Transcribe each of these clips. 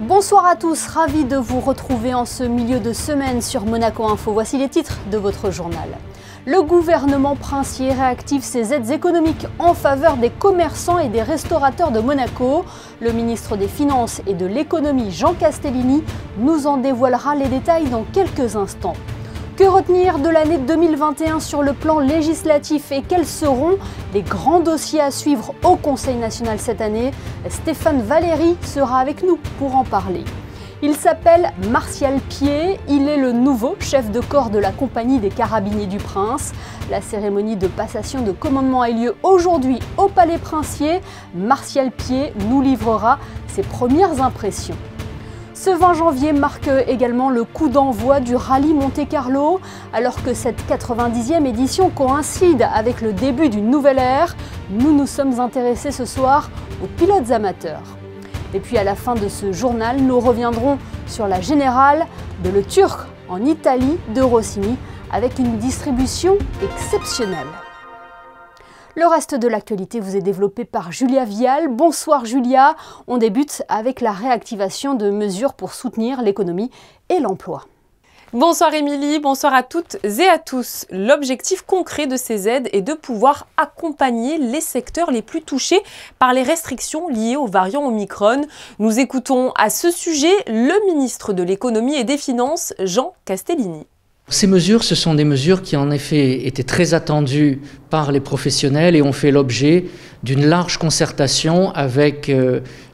Bonsoir à tous, ravi de vous retrouver en ce milieu de semaine sur Monaco Info. Voici les titres de votre journal. Le gouvernement princier réactive ses aides économiques en faveur des commerçants et des restaurateurs de Monaco. Le ministre des Finances et de l'Économie, Jean Castellini, nous en dévoilera les détails dans quelques instants. Que retenir de l'année 2021 sur le plan législatif et quels seront les grands dossiers à suivre au Conseil national cette année? Stéphane Valéry sera avec nous pour en parler. Il s'appelle Martial Piet, il est le nouveau chef de corps de la Compagnie des Carabiniers du Prince. La cérémonie de passation de commandement a eu lieu aujourd'hui au Palais Princier. Martial Piet nous livrera ses premières impressions. Ce 20 janvier marque également le coup d'envoi du Rallye Monte-Carlo. Alors que cette 90e édition coïncide avec le début d'une nouvelle ère, nous nous sommes intéressés ce soir aux pilotes amateurs. Et puis à la fin de ce journal, nous reviendrons sur la Générale de Le Turc en Italie de Rossini avec une distribution exceptionnelle. Le reste de l'actualité vous est développé par Julia Vial. Bonsoir Julia. On débute avec la réactivation de mesures pour soutenir l'économie et l'emploi. Bonsoir Émilie, bonsoir à toutes et à tous. L'objectif concret de ces aides est de pouvoir accompagner les secteurs les plus touchés par les restrictions liées au variant Omicron. Nous écoutons à ce sujet le ministre de l'Économie et des Finances, Jean Castellini. Ces mesures, ce sont des mesures qui en effet étaient très attendues par les professionnels et ont fait l'objet d'une large concertation avec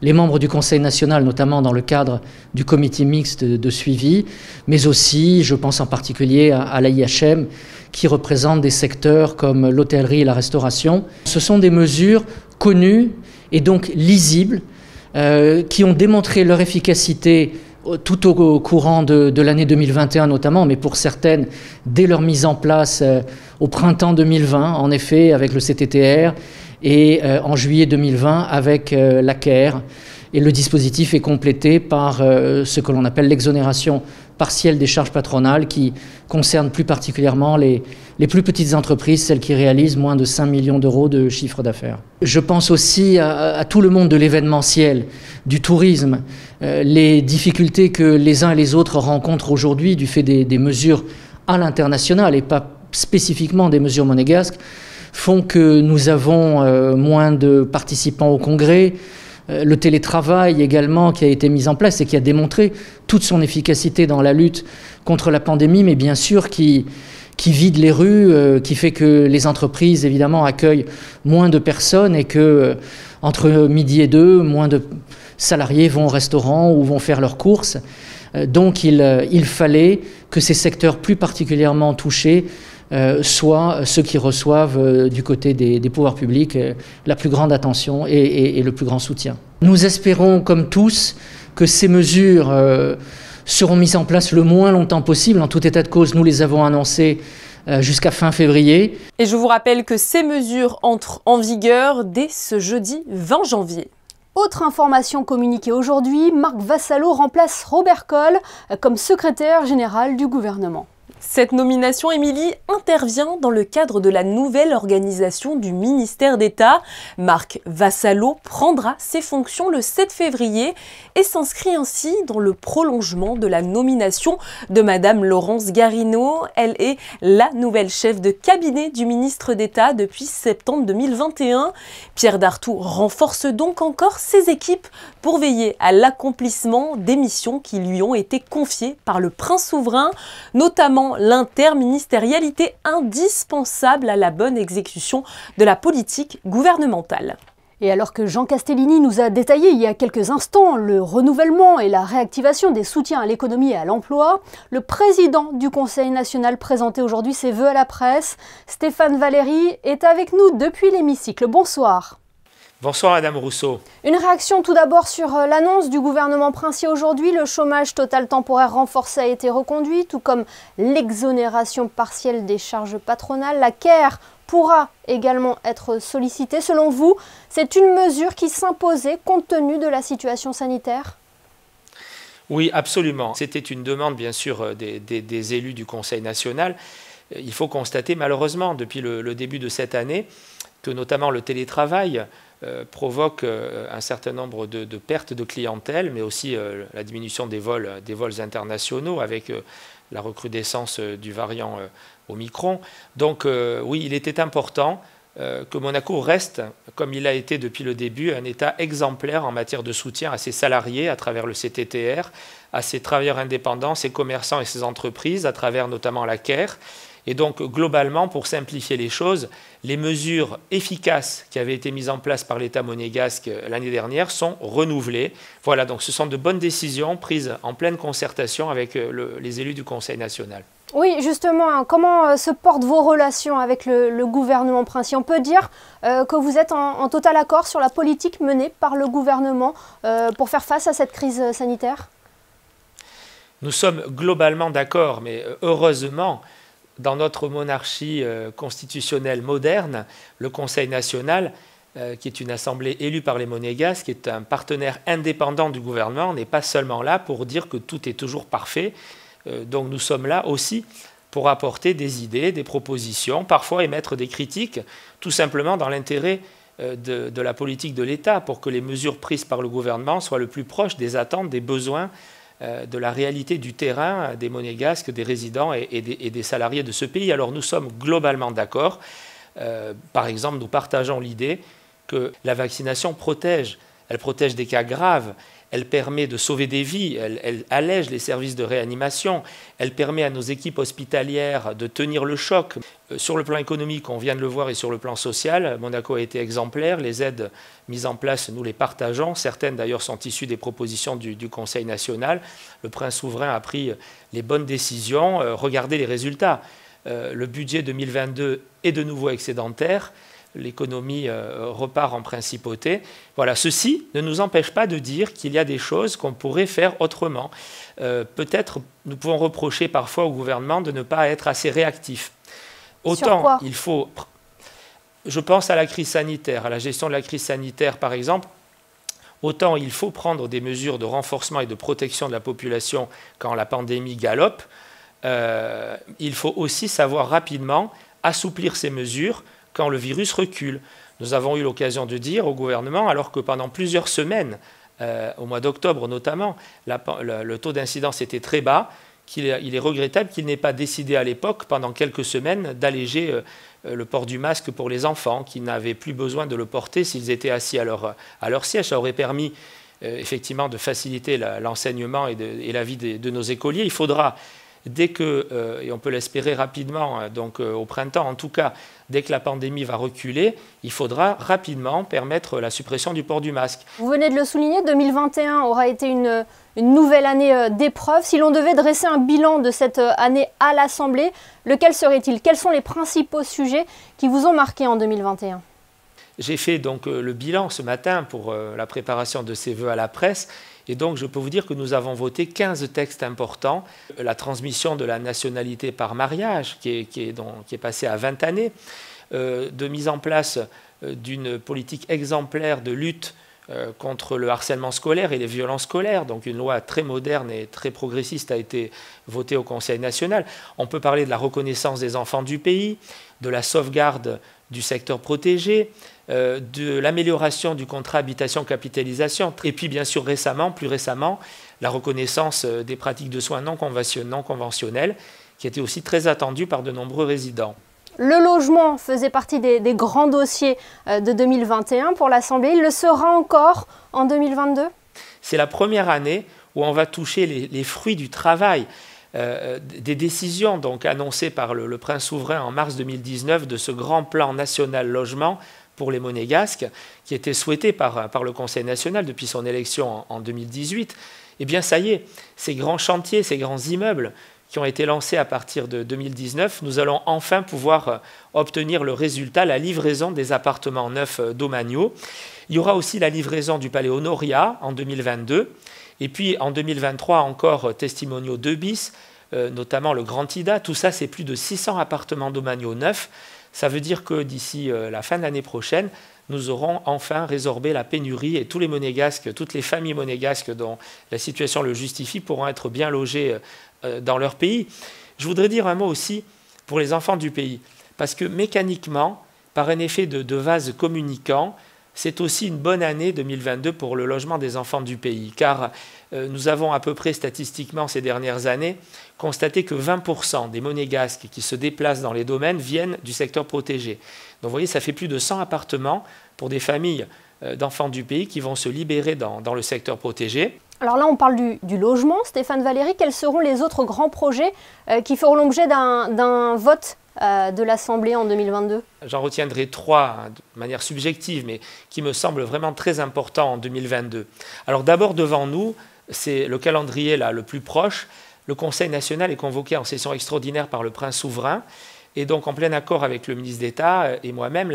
les membres du Conseil national, notamment dans le cadre du comité mixte de suivi, mais aussi, je pense en particulier à l'AIHM, qui représente des secteurs comme l'hôtellerie et la restauration. Ce sont des mesures connues et donc lisibles, qui ont démontré leur efficacité tout au courant de l'année 2021 notamment, mais pour certaines, dès leur mise en place au printemps 2020, en effet, avec le CTTR, et en juillet 2020 avec la CARE. Et le dispositif est complété par ce que l'on appelle l'exonération partielle des charges patronales, qui concerne plus particulièrement les plus petites entreprises, celles qui réalisent moins de 5 millions d'euros de chiffre d'affaires. Je pense aussi à tout le monde de l'événementiel, du tourisme, les difficultés que les uns et les autres rencontrent aujourd'hui du fait des mesures à l'international et pas spécifiquement des mesures monégasques, font que nous avons moins de participants au congrès. Le télétravail également qui a été mis en place et qui a démontré toute son efficacité dans la lutte contre la pandémie, mais bien sûr qui vide les rues, qui fait que les entreprises évidemment accueillent moins de personnes et que entre midi et deux, moins de salariés vont au restaurant ou vont faire leurs courses. Donc il fallait que ces secteurs plus particulièrement touchés soient ceux qui reçoivent du côté des pouvoirs publics la plus grande attention et le plus grand soutien. Nous espérons, comme tous, que ces mesures seront mises en place le moins longtemps possible. En tout état de cause, nous les avons annoncées jusqu'à fin février. Et je vous rappelle que ces mesures entrent en vigueur dès ce jeudi 20 janvier. Autre information communiquée aujourd'hui, Marc Vassallo remplace Robert Coll comme secrétaire général du gouvernement. Cette nomination, Émilie, intervient dans le cadre de la nouvelle organisation du ministère d'État. Marc Vassallo prendra ses fonctions le 7 février et s'inscrit ainsi dans le prolongement de la nomination de Madame Laurence Garino. Elle est la nouvelle chef de cabinet du ministre d'État depuis septembre 2021. Pierre Dartout renforce donc encore ses équipes pour veiller à l'accomplissement des missions qui lui ont été confiées par le prince souverain, notamment l'interministérialité indispensable à la bonne exécution de la politique gouvernementale. Et alors que Jean Castellini nous a détaillé il y a quelques instants le renouvellement et la réactivation des soutiens à l'économie et à l'emploi, le président du Conseil national présentait aujourd'hui ses vœux à la presse. Stéphane Valéry est avec nous depuis l'hémicycle. Bonsoir. Bonsoir Madame Rousseau. Une réaction tout d'abord sur l'annonce du gouvernement princier aujourd'hui. Le chômage total temporaire renforcé a été reconduit, tout comme l'exonération partielle des charges patronales. La CARE pourra également être sollicitée. Selon vous, c'est une mesure qui s'imposait compte tenu de la situation sanitaire ? Oui, absolument. C'était une demande bien sûr des élus du Conseil national. Il faut constater malheureusement depuis le début de cette année que notamment le télétravail provoque un certain nombre de pertes de clientèle, mais aussi la diminution des vols internationaux avec la recrudescence du variant Omicron. Donc oui, il était important que Monaco reste, comme il a été depuis le début, un État exemplaire en matière de soutien à ses salariés à travers le CTTR, à ses travailleurs indépendants, ses commerçants et ses entreprises, à travers notamment la CARE. Et donc, globalement, pour simplifier les choses, les mesures efficaces qui avaient été mises en place par l'État monégasque l'année dernière sont renouvelées. Voilà, donc ce sont de bonnes décisions prises en pleine concertation avec les élus du Conseil national. Oui, justement, comment se portent vos relations avec le gouvernement princier? On peut dire que vous êtes en total accord sur la politique menée par le gouvernement pour faire face à cette crise sanitaire? Nous sommes globalement d'accord, mais heureusement, dans notre monarchie constitutionnelle moderne, le Conseil national, qui est une assemblée élue par les Monégasques, qui est un partenaire indépendant du gouvernement, n'est pas seulement là pour dire que tout est toujours parfait. Donc nous sommes là aussi pour apporter des idées, des propositions, parfois émettre des critiques, tout simplement dans l'intérêt de la politique de l'État, pour que les mesures prises par le gouvernement soient le plus proches des attentes, des besoins, de la réalité du terrain, des Monégasques, des résidents et des salariés de ce pays. Alors nous sommes globalement d'accord. Par exemple, nous partageons l'idée que la vaccination protège. Elle protège des cas graves. Elle permet de sauver des vies, elle allège les services de réanimation, elle permet à nos équipes hospitalières de tenir le choc. Sur le plan économique, on vient de le voir, et sur le plan social, Monaco a été exemplaire. Les aides mises en place, nous les partageons. Certaines d'ailleurs sont issues des propositions du Conseil national. Le prince souverain a pris les bonnes décisions. Regardez les résultats. Le budget 2022 est de nouveau excédentaire. L'économie repart en principauté. Voilà, ceci ne nous empêche pas de dire qu'il y a des choses qu'on pourrait faire autrement. Peut-être nous pouvons reprocher parfois au gouvernement de ne pas être assez réactif. Autant il faut... Je pense à la crise sanitaire, à la gestion de la crise sanitaire par exemple. Autant il faut prendre des mesures de renforcement et de protection de la population quand la pandémie galope. Il faut aussi savoir rapidement assouplir ces mesures quand le virus recule. Nous avons eu l'occasion de dire au gouvernement, alors que pendant plusieurs semaines, au mois d'octobre notamment, le taux d'incidence était très bas, il est regrettable qu'il n'ait pas décidé à l'époque, pendant quelques semaines, d'alléger le port du masque pour les enfants, qui n'avaient plus besoin de le porter s'ils étaient assis à leur siège. Ça aurait permis effectivement de faciliter l'enseignement et la vie de nos écoliers. Il faudra, dès que, et on peut l'espérer rapidement, donc au printemps en tout cas, dès que la pandémie va reculer, il faudra rapidement permettre la suppression du port du masque. Vous venez de le souligner, 2021 aura été une nouvelle année d'épreuves. Si l'on devait dresser un bilan de cette année à l'Assemblée, lequel serait-il? Quels sont les principaux sujets qui vous ont marqué en 2021? J'ai fait donc le bilan ce matin pour la préparation de ces vœux à la presse. Et donc, je peux vous dire que nous avons voté 15 textes importants. La transmission de la nationalité par mariage, qui est passée à 20 années, de mise en place d'une politique exemplaire de lutte contre le harcèlement scolaire et les violences scolaires. Donc, une loi très moderne et très progressiste a été votée au Conseil national. On peut parler de la reconnaissance des enfants du pays, de la sauvegarde du secteur protégé, de l'amélioration du contrat habitation-capitalisation, et puis bien sûr plus récemment, la reconnaissance des pratiques de soins non conventionnelles, qui était aussi très attendue par de nombreux résidents. Le logement faisait partie des grands dossiers de 2021 pour l'Assemblée. Il le sera encore en 2022 ? C'est la première année où on va toucher les fruits du travail, des décisions donc annoncées par le prince souverain en mars 2019 de ce grand plan national logement pour les Monégasques, qui était souhaité par le Conseil national depuis son élection en 2018. Eh bien ça y est, ces grands chantiers, ces grands immeubles qui ont été lancés à partir de 2019, nous allons enfin pouvoir obtenir le résultat, la livraison des appartements neufs domaniaux. Il y aura aussi la livraison du palais Honoria en 2022. Et puis en 2023 encore Testimonio 2 bis, notamment le Grand Ida. Tout ça, c'est plus de 600 appartements domaniaux neufs. Ça veut dire que d'ici la fin de l'année prochaine, nous aurons enfin résorbé la pénurie et tous les Monégasques, toutes les familles monégasques dont la situation le justifie pourront être bien logés dans leur pays. Je voudrais dire un mot aussi pour les enfants du pays, parce que mécaniquement, par un effet de vase communicant, c'est aussi une bonne année 2022 pour le logement des enfants du pays, car nous avons à peu près statistiquement ces dernières années constaté que 20% des monégasques qui se déplacent dans les domaines viennent du secteur protégé. Donc vous voyez, ça fait plus de 100 appartements pour des familles d'enfants du pays qui vont se libérer dans le secteur protégé. Alors là, on parle du logement. Stéphane Valéry, quels seront les autres grands projets qui feront l'objet d'un vote de l'Assemblée en 2022? J'en retiendrai 3 de manière subjective, mais qui me semblent vraiment très importants en 2022. Alors d'abord, devant nous, c'est le calendrier là, le plus proche. Le Conseil national est convoqué en session extraordinaire par le prince souverain. Et donc, en plein accord avec le ministre d'État et moi-même,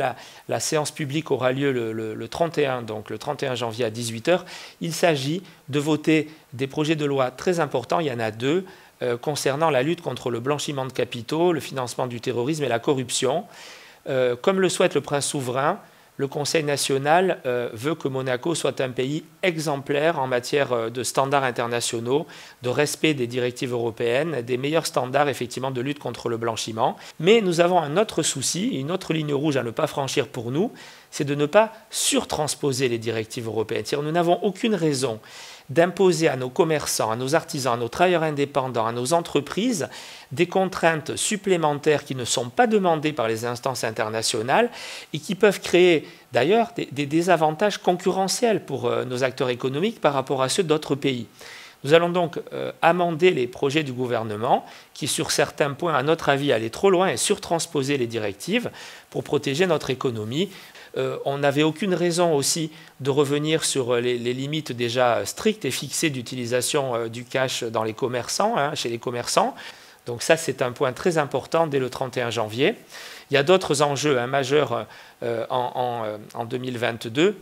la séance publique aura lieu le 31 janvier à 18 h. Il s'agit de voter des projets de loi très importants, il y en a 2, concernant la lutte contre le blanchiment de capitaux, le financement du terrorisme et la corruption. Comme le souhaite le prince souverain, le Conseil national veut que Monaco soit un pays exemplaire en matière de standards internationaux, de respect des directives européennes, des meilleurs standards effectivement de lutte contre le blanchiment. Mais nous avons un autre souci, une autre ligne rouge à ne pas franchir pour nous, c'est de ne pas surtransposer les directives européennes. C'est-à-dire, nous n'avons aucune raison d'imposer à nos commerçants, à nos artisans, à nos travailleurs indépendants, à nos entreprises, des contraintes supplémentaires qui ne sont pas demandées par les instances internationales et qui peuvent créer d'ailleurs des désavantages concurrentiels pour nos acteurs économiques par rapport à ceux d'autres pays. Nous allons donc amender les projets du gouvernement qui, sur certains points, à notre avis, allaient trop loin et surtransposer les directives pour protéger notre économie. On n'avait aucune raison aussi de revenir sur les limites déjà strictes et fixées d'utilisation du cash dans les commerçants, chez les commerçants. Donc ça, c'est un point très important dès le 31 janvier. Il y a d'autres enjeux majeurs en 2022.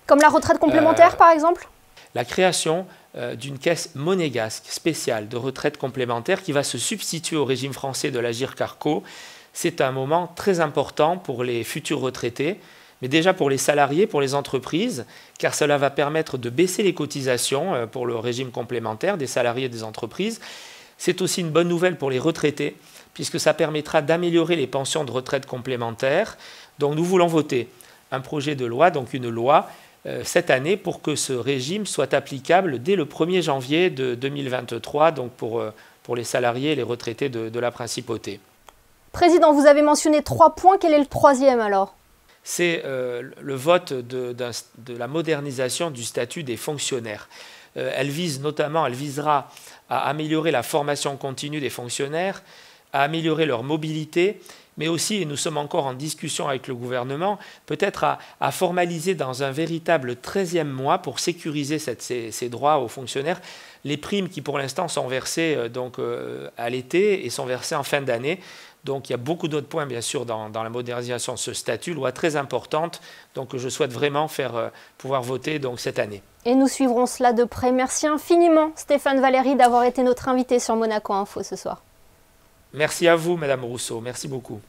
Comme la retraite complémentaire, par exemple? La création d'une caisse monégasque spéciale de retraite complémentaire qui va se substituer au régime français de l'Agirc-Arrco. C'est un moment très important pour les futurs retraités, mais déjà pour les salariés, pour les entreprises, car cela va permettre de baisser les cotisations pour le régime complémentaire des salariés et des entreprises. C'est aussi une bonne nouvelle pour les retraités, puisque ça permettra d'améliorer les pensions de retraite complémentaires. Donc nous voulons voter un projet de loi, donc une loi, cette année pour que ce régime soit applicable dès le 1er janvier de 2023, donc pour les salariés et les retraités de la principauté. Président, vous avez mentionné 3 points, quel est le 3e alors? C'est le vote de la modernisation du statut des fonctionnaires. Elle visera à améliorer la formation continue des fonctionnaires, à améliorer leur mobilité, mais aussi, et nous sommes encore en discussion avec le gouvernement, peut-être à formaliser dans un véritable 13e mois pour sécuriser ces droits aux fonctionnaires, les primes qui pour l'instant sont versées à l'été et sont versées en fin d'année. Donc il y a beaucoup d'autres points, bien sûr, dans la modernisation de ce statut, loi très importante, donc je souhaite vraiment pouvoir voter cette année. Et nous suivrons cela de près. Merci infiniment, Stéphane Valéry, d'avoir été notre invité sur Monaco Info ce soir. Merci à vous, Madame Rousseau. Merci beaucoup.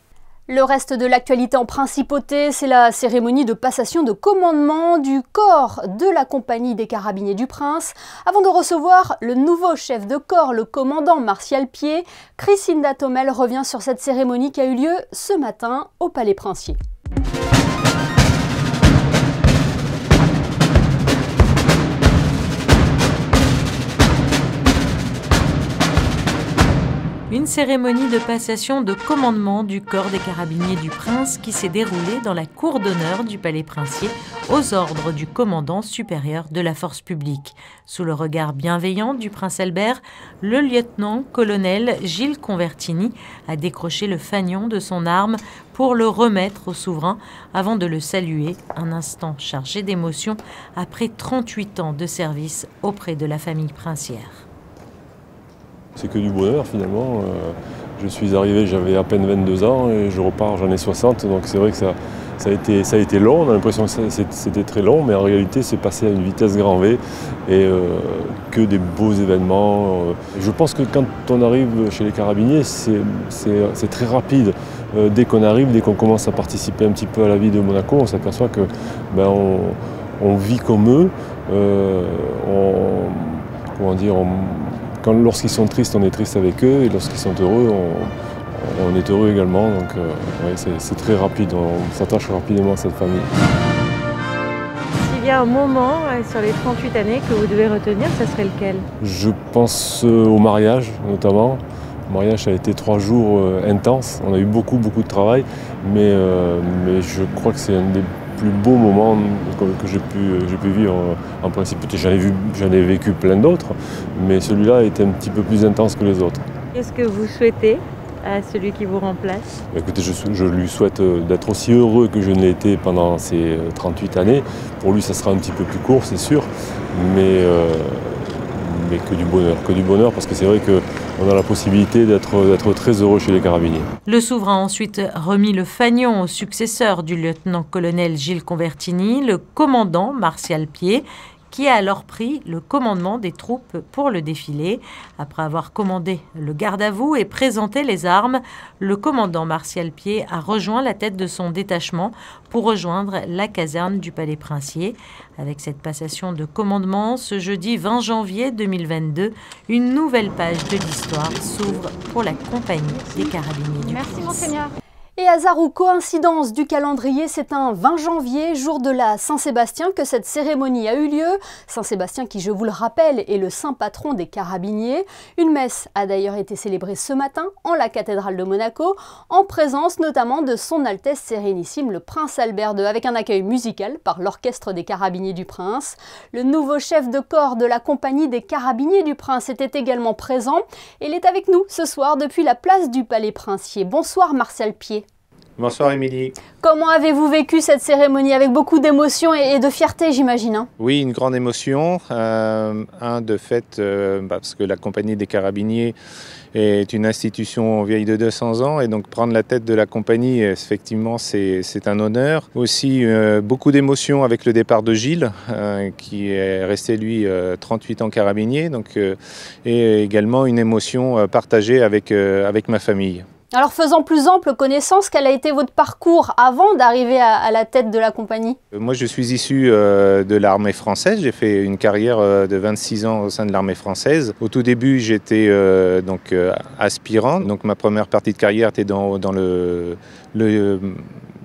Le reste de l'actualité en principauté, c'est la cérémonie de passation de commandement du corps de la compagnie des carabiniers du Prince. Avant de recevoir le nouveau chef de corps, le commandant Martial Pied, Christinda Thomel revient sur cette cérémonie qui a eu lieu ce matin au Palais Princier. Une cérémonie de passation de commandement du corps des carabiniers du Prince qui s'est déroulée dans la cour d'honneur du Palais Princier aux ordres du commandant supérieur de la force publique. Sous le regard bienveillant du prince Albert, le lieutenant-colonel Gilles Convertini a décroché le fanion de son arme pour le remettre au souverain avant de le saluer, un instant chargé d'émotion après 38 ans de service auprès de la famille princière. C'est que du bonheur finalement. Je suis arrivé, j'avais à peine 22 ans et je repars, j'en ai 60. Donc c'est vrai que ça a été long, on a l'impression que c'était très long, mais en réalité c'est passé à une vitesse grand V et que des beaux événements. Je pense que quand on arrive chez les carabiniers, c'est très rapide. Dès qu'on arrive, dès qu'on commence à participer un petit peu à la vie de Monaco, on s'aperçoit que on vit comme eux. Lorsqu'ils sont tristes, on est triste avec eux, et lorsqu'ils sont heureux, on est heureux également. Donc ouais, c'est très rapide, on s'attache rapidement à cette famille. s'il y a un moment sur les 38 années que vous devez retenir, ça serait lequel? Je pense au mariage notamment. Le mariage a été 3 jours intenses. On a eu beaucoup de travail, mais je crois que c'est un des plus beaux moments que j'ai pu vivre en principe. J'en ai vécu plein d'autres, mais celui-là a été un petit peu plus intense que les autres. Qu'est-ce que vous souhaitez à celui qui vous remplace? Écoutez, je lui souhaite d'être aussi heureux que je ne l'ai été pendant ces 38 années. Pour lui, ça sera un petit peu plus court, c'est sûr, mais que du bonheur, parce que c'est vrai qu'on a la possibilité d'être très heureux chez les carabiniers. Le souverain a ensuite remis le fanion au successeur du lieutenant-colonel Gilles Convertini, le commandant Martial Pied, qui a alors pris le commandement des troupes pour le défilé. Après avoir commandé le garde-à-vous et présenté les armes, le commandant Martial Pied a rejoint la tête de son détachement pour rejoindre la caserne du Palais Princier. Avec cette passation de commandement, ce jeudi 20 janvier 2022, une nouvelle page de l'histoire s'ouvre pour la compagnie des carabiniers du Prince. Merci Monseigneur. Et hasard ou coïncidence du calendrier, c'est un 20 janvier, jour de la Saint-Sébastien, que cette cérémonie a eu lieu. Saint-Sébastien qui, je vous le rappelle, est le saint patron des carabiniers. Une messe a d'ailleurs été célébrée ce matin en la cathédrale de Monaco, en présence notamment de son Altesse Sérénissime, le Prince Albert II, avec un accueil musical par l'Orchestre des Carabiniers du Prince. Le nouveau chef de corps de la compagnie des Carabiniers du Prince était également présent. Et il est avec nous ce soir depuis la place du Palais Princier. Bonsoir Martial Pied. Bonsoir Émilie. Comment avez-vous vécu cette cérémonie? Avec beaucoup d'émotion et de fierté, j'imagine, hein? Oui, une grande émotion. De fait, parce que la compagnie des carabiniers est une institution vieille de 200 ans et donc prendre la tête de la compagnie, effectivement, c'est un honneur. Aussi, beaucoup d'émotions avec le départ de Gilles, qui est resté, lui, 38 ans carabinier. Donc, et également une émotion partagée avec ma famille. Alors faisant plus ample connaissance, quel a été votre parcours avant d'arriver à la tête de la compagnie? Moi je suis issu de l'armée française, j'ai fait une carrière de 26 ans au sein de l'armée française. Au tout début j'étais aspirant, donc ma première partie de carrière était dans le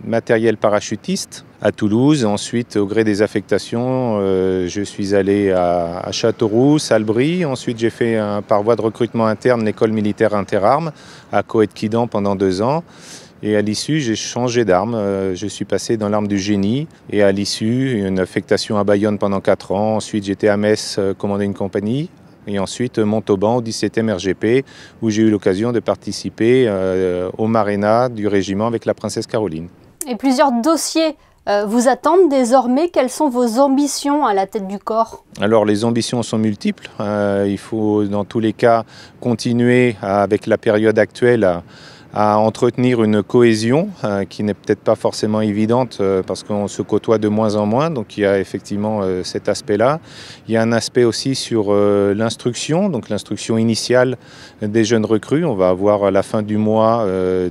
matériel parachutiste à Toulouse. Ensuite, au gré des affectations, je suis allé à Châteauroux, Salbris. Ensuite, j'ai fait par voie de recrutement interne l'école militaire interarmes à Coët-Quidan pendant 2 ans. Et à l'issue, j'ai changé d'arme. Je suis passé dans l'arme du génie. Et à l'issue, une affectation à Bayonne pendant 4 ans. Ensuite, j'étais à Metz, commander une compagnie. Et ensuite, Montauban au 17e RGP, où j'ai eu l'occasion de participer au Maréna du régiment avec la princesse Caroline. Et plusieurs dossiers vous attendent désormais. Quelles sont vos ambitions à la tête du corps? Alors les ambitions sont multiples. Il faut dans tous les cas continuer avec la période actuelle à entretenir une cohésion qui n'est peut-être pas forcément évidente parce qu'on se côtoie de moins en moins, donc il y a effectivement cet aspect-là. Il y a un aspect aussi sur l'instruction, donc l'instruction initiale des jeunes recrues. On va avoir à la fin du mois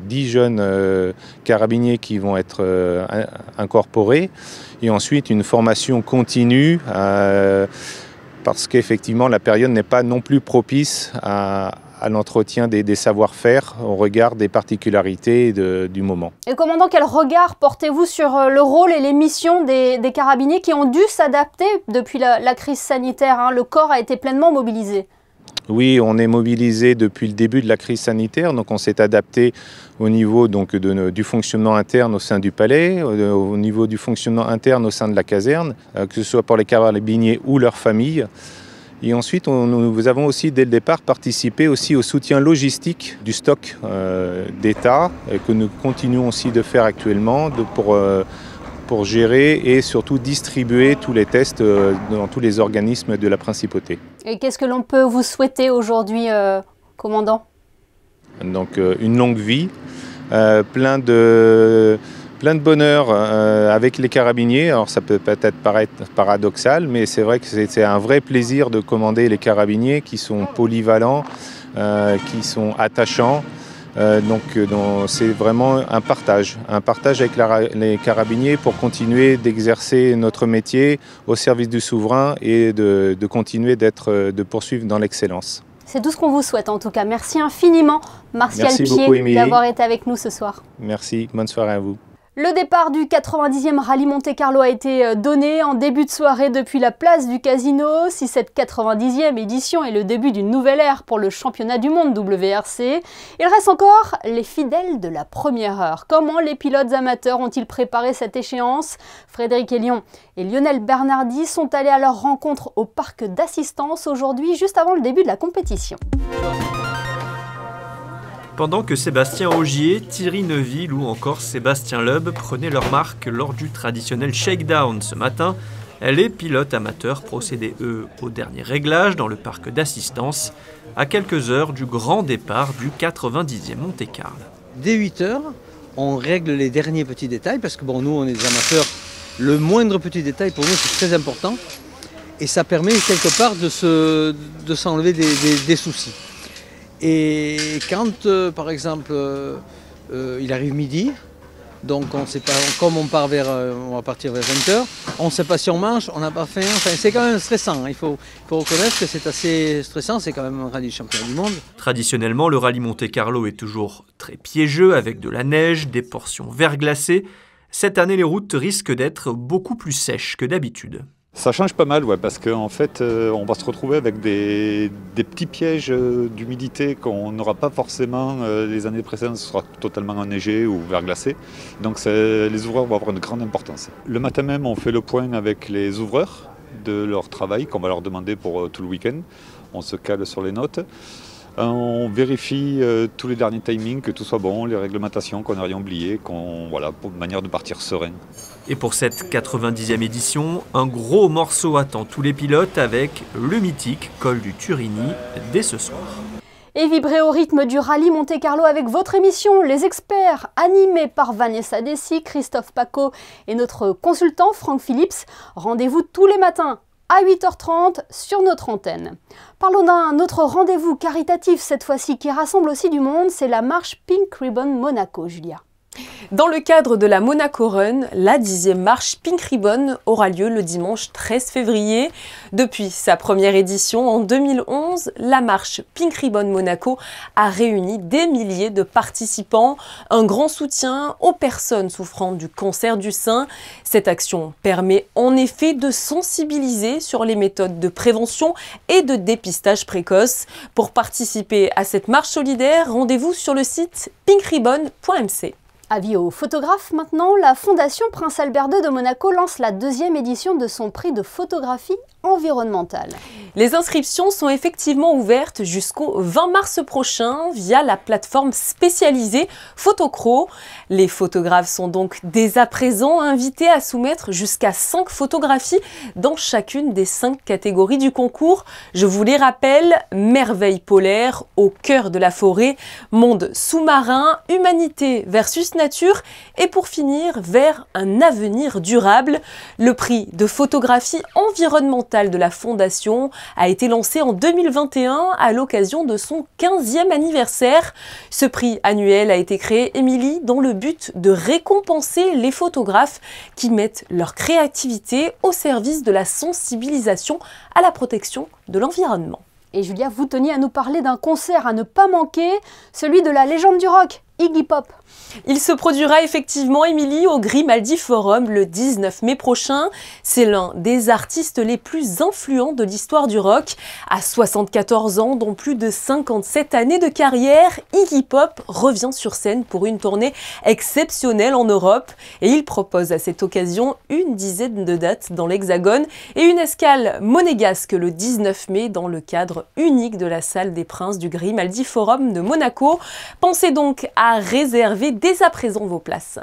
10 jeunes carabiniers qui vont être incorporés et ensuite une formation continue parce qu'effectivement la période n'est pas non plus propice à l'entretien des savoir-faire au regard des particularités du moment. Et commandant, quel regard portez-vous sur le rôle et les missions des carabiniers qui ont dû s'adapter depuis la crise sanitaire, hein? Le corps a été pleinement mobilisé. Oui, on est mobilisé depuis le début de la crise sanitaire, donc on s'est adapté au niveau donc, du fonctionnement interne au sein du palais, au niveau du fonctionnement interne au sein de la caserne, que ce soit pour les carabiniers ou leurs familles. Et ensuite, nous avons aussi, dès le départ, participé aussi au soutien logistique du stock d'État, que nous continuons aussi de faire actuellement pour gérer et surtout distribuer tous les tests dans tous les organismes de la Principauté. Et qu'est-ce que l'on peut vous souhaiter aujourd'hui, commandant? Donc, une longue vie, plein de bonheur avec les carabiniers. Alors ça peut peut-être paraître paradoxal, mais c'est vrai que c'est un vrai plaisir de commander les carabiniers qui sont polyvalents, qui sont attachants. Donc c'est vraiment un partage avec les carabiniers pour continuer d'exercer notre métier au service du souverain et de continuer de poursuivre dans l'excellence. C'est tout ce qu'on vous souhaite en tout cas. Merci infiniment Martial Pied d'avoir été avec nous ce soir. Merci, bonne soirée à vous. Le départ du 90e rallye Monte-Carlo a été donné en début de soirée depuis la place du Casino. Si cette 90e édition est le début d'une nouvelle ère pour le championnat du monde WRC, il reste encore les fidèles de la première heure. Comment les pilotes amateurs ont-ils préparé cette échéance? Frédéric Hélion et Lionel Bernardi sont allés à leur rencontre au parc d'assistance aujourd'hui, juste avant le début de la compétition. Pendant que Sébastien Ogier, Thierry Neuville ou encore Sébastien Loeb prenaient leur marque lors du traditionnel shakedown ce matin, les pilotes amateurs procédaient eux au dernier réglage dans le parc d'assistance à quelques heures du grand départ du 90e Monte-Carlo. Dès 8 heures, on règle les derniers petits détails parce que bon, nous on est des amateurs, le moindre petit détail pour nous c'est très important et ça permet quelque part de s'enlever des soucis. Et quand, par exemple, il arrive midi, donc on sait pas, comme on va partir vers 20h, on ne sait pas si on mange, on n'a pas faim, enfin, c'est quand même stressant. Il faut reconnaître que c'est assez stressant, c'est quand même un rallye championnat du monde. Traditionnellement, le rallye Monte-Carlo est toujours très piégeux, avec de la neige, des portions verglacées. Cette année, les routes risquent d'être beaucoup plus sèches que d'habitude. Ça change pas mal, ouais, parce qu'en fait, on va se retrouver avec des petits pièges d'humidité qu'on n'aura pas forcément les années précédentes, ce sera totalement enneigé ou verglacé. Donc les ouvreurs vont avoir une grande importance. Le matin même, on fait le point avec les ouvreurs de leur travail qu'on va leur demander pour tout le week-end. On se cale sur les notes. On vérifie tous les derniers timings, que tout soit bon, les réglementations, qu'on n'a rien oublié, voilà, pour une manière de partir serein. Et pour cette 90e édition, un gros morceau attend tous les pilotes avec le mythique col du Turini dès ce soir. Et vibrez au rythme du rallye Monte-Carlo avec votre émission Les Experts, animée par Vanessa Dessy, Christophe Paco et notre consultant Franck Phillips. Rendez-vous tous les matins à 8h30 sur notre antenne. Parlons d'un autre rendez-vous caritatif cette fois-ci qui rassemble aussi du monde, c'est la marche Pink Ribbon Monaco, Julia. Dans le cadre de la Monaco Run, la 10e marche Pink Ribbon aura lieu le dimanche 13 février. Depuis sa première édition en 2011, la marche Pink Ribbon Monaco a réuni des milliers de participants. Un grand soutien aux personnes souffrant du cancer du sein. Cette action permet en effet de sensibiliser sur les méthodes de prévention et de dépistage précoce. Pour participer à cette marche solidaire, rendez-vous sur le site pinkribbon.mc. Avis aux photographes maintenant, la Fondation Prince Albert II de Monaco lance la 2e édition de son prix de photographie environnementale. Les inscriptions sont effectivement ouvertes jusqu'au 20 mars prochain via la plateforme spécialisée Photocro. Les photographes sont donc dès à présent invités à soumettre jusqu'à 5 photographies dans chacune des 5 catégories du concours. Je vous les rappelle, merveille polaire, au cœur de la forêt, monde sous-marin, humanité versus nature et pour finir, vers un avenir durable. Le prix de photographie environnementale de la Fondation a été lancé en 2021 à l'occasion de son 15e anniversaire. Ce prix annuel a été créé, Émilie, dans le but de récompenser les photographes qui mettent leur créativité au service de la sensibilisation à la protection de l'environnement. Et Julia, vous teniez à nous parler d'un concert à ne pas manquer, celui de la légende du rock, Iggy Pop. Il se produira effectivement, Émilie, au Grimaldi Forum le 19 mai prochain. C'est l'un des artistes les plus influents de l'histoire du rock. À 74 ans, dont plus de 57 années de carrière, Iggy Pop revient sur scène pour une tournée exceptionnelle en Europe. Et il propose à cette occasion une dizaine de dates dans l'Hexagone et une escale monégasque le 19 mai dans le cadre unique de la salle des Princes du Grimaldi Forum de Monaco. Pensez donc à réserver dès à présent vos places.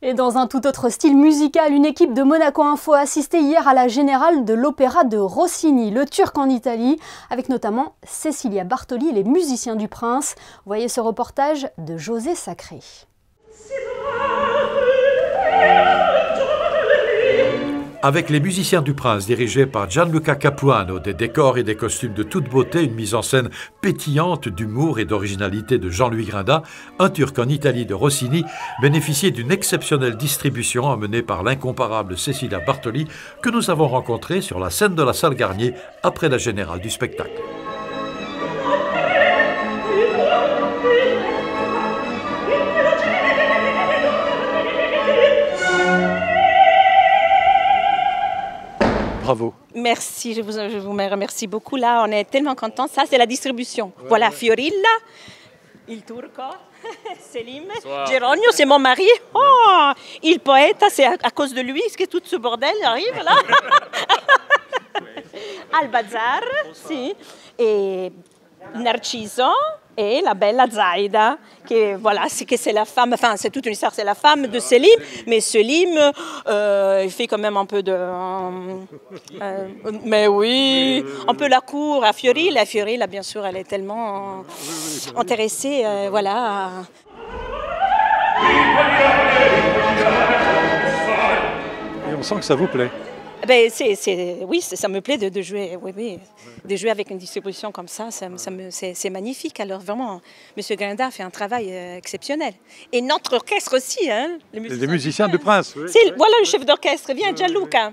Et dans un tout autre style musical, une équipe de Monaco Info a assisté hier à la générale de l'opéra de Rossini, le Turc en Italie, avec notamment Cecilia Bartoli et les musiciens du Prince. Voyez ce reportage de José Sacré. Avec les musiciens du Prince dirigés par Gianluca Capuano, des décors et des costumes de toute beauté, une mise en scène pétillante d'humour et d'originalité de Jean-Louis Grindin, un Turc en Italie de Rossini bénéficiait d'une exceptionnelle distribution amenée par l'incomparable Cecilia Bartoli que nous avons rencontrée sur la scène de la salle Garnier après la générale du spectacle. bravo. Merci, je vous remercie beaucoup. Là, on est tellement contents. Ça, c'est la distribution. Ouais, voilà, Fiorilla, il turco, Selim, Geronio, c'est mon mari. Oh, il poète, c'est à cause de lui que tout ce bordel arrive là. Albazar, si, et Narciso et la bella Zaida, qui voilà, c'est la femme, enfin c'est toute une histoire, c'est la femme de Selim, mais Selim, il fait quand même un peu de, mais oui, un peu la cour à Fiorilla. Fiorilla, bien sûr, elle est tellement intéressée, voilà. Et on sent que ça vous plaît. Ben, oui, ça me plaît de jouer, oui, de jouer avec une distribution comme ça, c'est magnifique. Alors vraiment, M. Grinda fait un travail exceptionnel. Et notre orchestre aussi, hein, les musiciens du Prince. Oui. Voilà le chef d'orchestre, viens Gianluca.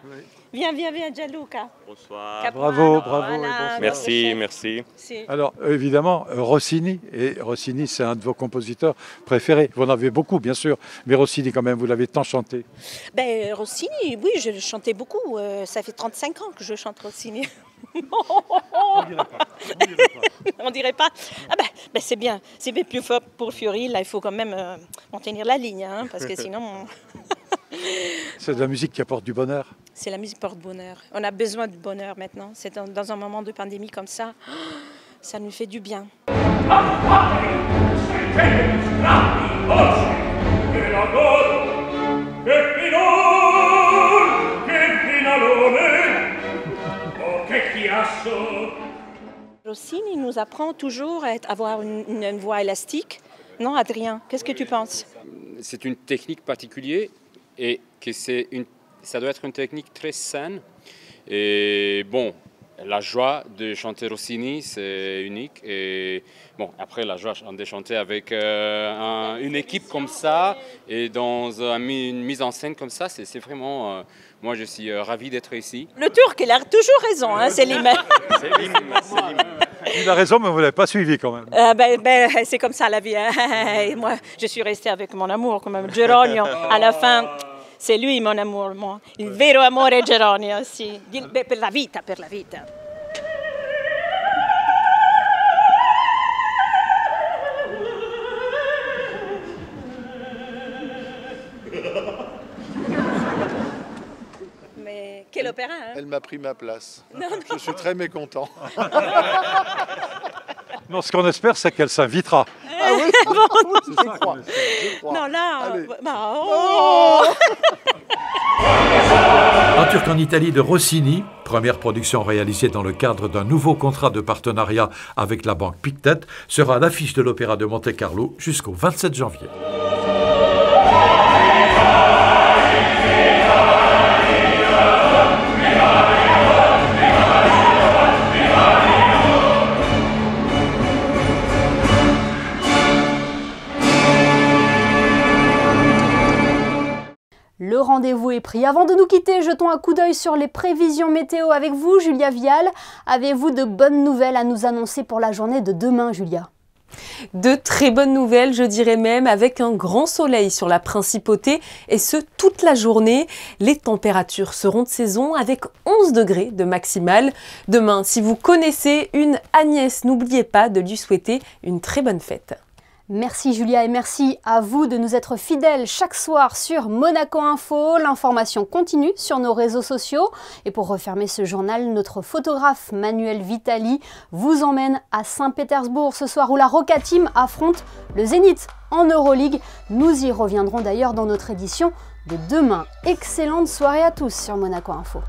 Viens Gianluca. Bonsoir. Bravo. Voilà, merci. Alors, évidemment, Rossini, et Rossini, c'est un de vos compositeurs préférés. Vous en avez beaucoup, bien sûr, mais Rossini, quand même, vous l'avez tant chanté. Ben, Rossini, oui, je le chantais beaucoup. Ça fait 35 ans que je chante Rossini. On dirait pas. Ah ben, c'est bien. C'est bien plus fort pour Fiori. Là, il faut quand même maintenir la ligne, hein, parce que sinon... C'est de la musique qui apporte du bonheur. C'est la musique qui porte bonheur. On a besoin de bonheur maintenant. C'est dans un moment de pandémie comme ça, ça nous fait du bien. Rossini nous apprend toujours à avoir une voix élastique. Non, Adrien, qu'est-ce que tu penses? C'est une technique particulière et que ça doit être une technique très saine. Et bon, la joie de chanter Rossini, c'est unique. Et bon, après, la joie de chanter avec une équipe comme ça et dans une mise en scène comme ça, c'est vraiment... moi, je suis ravi d'être ici. Le Turc, il a toujours raison, hein, Selim. Il a raison, mais vous ne l'avez pas suivi quand même. C'est comme ça la vie. Et moi, je suis restée avec mon amour, comme Geronio. À la fin, c'est lui mon amour. Moi. Il vero amore Geronio, sì. Per la vita, per la vita. Mais quel opéra, hein? Elle m'a pris ma place. Non. Je suis très mécontent. Non, ce qu'on espère, c'est qu'elle s'invitera. Ah oui, je crois. Non, là... Un Turc en Italie de Rossini, première production réalisée dans le cadre d'un nouveau contrat de partenariat avec la banque Pictet, sera à l'affiche de l'Opéra de Monte-Carlo jusqu'au 27 janvier. Le rendez-vous est pris. Avant de nous quitter, jetons un coup d'œil sur les prévisions météo avec vous, Julia Vial. Avez-vous de bonnes nouvelles à nous annoncer pour la journée de demain, Julia? De très bonnes nouvelles, je dirais même, avec un grand soleil sur la principauté, et ce, toute la journée. Les températures seront de saison avec 11 degrés de maximale. Demain, si vous connaissez une Agnès, n'oubliez pas de lui souhaiter une très bonne fête. Merci Julia et merci à vous de nous être fidèles chaque soir sur Monaco Info. L'information continue sur nos réseaux sociaux. Et pour refermer ce journal, notre photographe Manuel Vitali vous emmène à Saint-Pétersbourg ce soir où la Roca Team affronte le Zénith en Euroleague. Nous y reviendrons d'ailleurs dans notre édition de demain. Excellente soirée à tous sur Monaco Info.